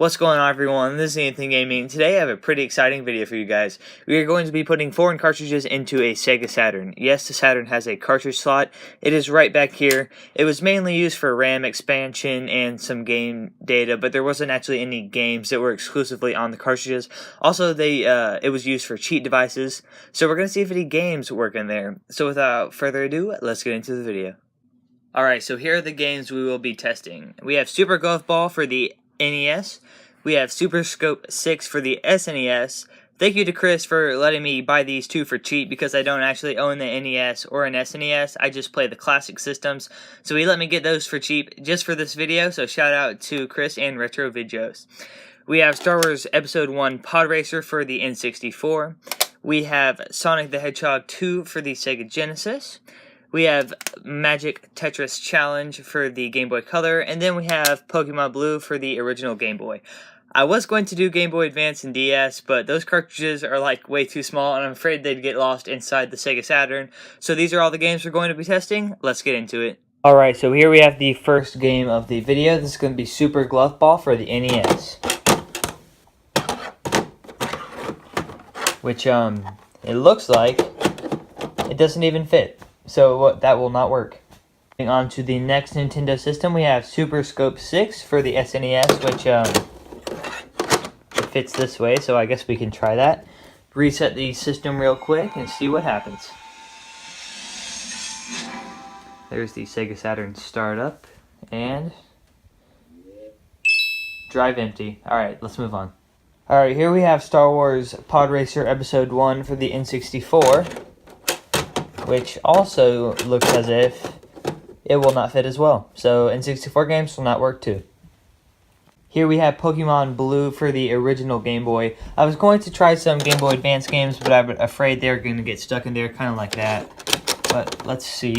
What's going on, everyone? This is Anthony Gaming. Today I have a pretty exciting video for you guys. We are going to be putting foreign cartridges into a Sega Saturn. Yes, the Saturn has a cartridge slot. It is right back here. It was mainly used for RAM expansion and some game data, but there wasn't actually any games that were exclusively on the cartridges. Also, it was used for cheat devices, so we're going to see if any games work in there. So without further ado, let's get into the video. Alright, so here are the games we will be testing. We have Super Golf Ball for the NES. We have Super Scope 6 for the SNES. Thank you to Chris for letting me buy these two for cheap because I don't actually own the NES or an SNES. I just play the classic systems. So he let me get those for cheap just for this video. So shout out to Chris and Retro Videos. We have Star Wars Episode 1 Podracer for the N64. We have Sonic the Hedgehog 2 for the Sega Genesis. We have Magic Tetris Challenge for the Game Boy Color, and then we have Pokemon Blue for the original Game Boy. I was going to do Game Boy Advance and DS, but those cartridges are like way too small, and I'm afraid they'd get lost inside the Sega Saturn. So these are all the games we're going to be testing. Let's get into it. Alright, so here we have the first game of the video. This is going to be Super Glove Ball for the NES. Which, it looks like it doesn't even fit. So that will not work. Moving on to the next Nintendo system, we have Super Scope 6 for the SNES, which it fits this way, so I guess we can try that. Reset the system real quick and see what happens. There's the Sega Saturn startup, and drive empty. Alright, let's move on. Alright, here we have Star Wars Podracer Episode 1 for the N64. Which also looks as if it will not fit as well. So N64 games will not work too. Here we have Pokemon Blue for the original Game Boy. I was going to try some Game Boy Advance games, but I'm afraid they're going to get stuck in there kind of like that. But let's see.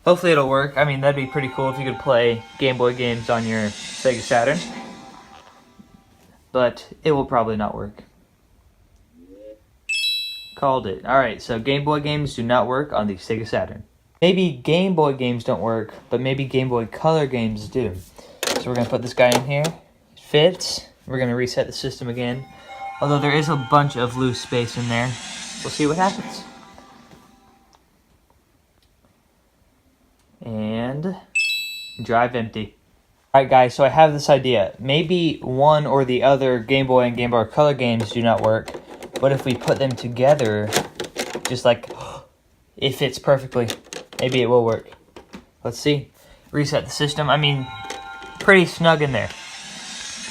Hopefully it'll work. I mean, that'd be pretty cool if you could play Game Boy games on your Sega Saturn. But it will probably not work. Called it. Alright, so Game Boy games do not work on the Sega Saturn. Maybe Game Boy games don't work, but maybe Game Boy Color games do. So we're going to put this guy in here. It fits. We're going to reset the system again. Although there is a bunch of loose space in there. We'll see what happens. And drive empty. Alright guys, so I have this idea. Maybe one or the other Game Boy and Game Boy Color games do not work. But if we put them together, just like, it fits perfectly. Maybe it will work. Let's see. Reset the system. I mean, pretty snug in there.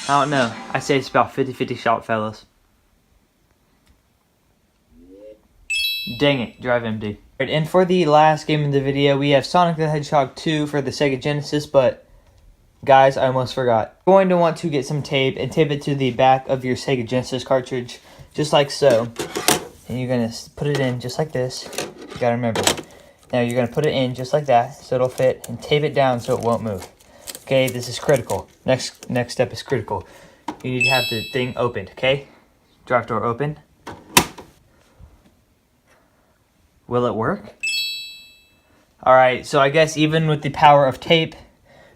I don't know. I say it's about 50-50 shot, fellas. Dang it. Drive empty. Right, and for the last game in the video, we have Sonic the Hedgehog 2 for the Sega Genesis, but guys, I almost forgot. You're going to want to get some tape and tape it to the back of your Sega Genesis cartridge. Just like so. And you're going to put it in just like this. You got to remember. Now you're going to put it in just like that so it'll fit and tape it down so it won't move. Okay, this is critical. Next step is critical. You need to have the thing opened, okay? Drive door open. Will it work? Alright, so I guess even with the power of tape,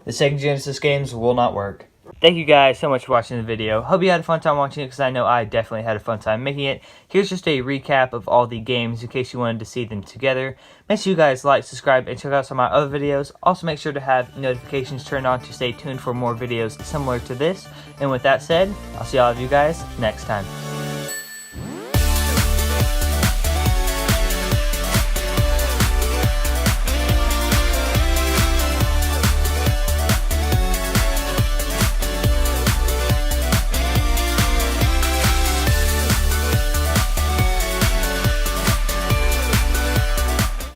the Sega Genesis games will not work. Thank you guys so much for watching the video. Hope you had a fun time watching it because I know I definitely had a fun time making it. Here's just a recap of all the games in case you wanted to see them together. Make sure you guys like, subscribe, and check out some of my other videos. Also make sure to have notifications turned on to stay tuned for more videos similar to this. And with that said, I'll see all of you guys next time.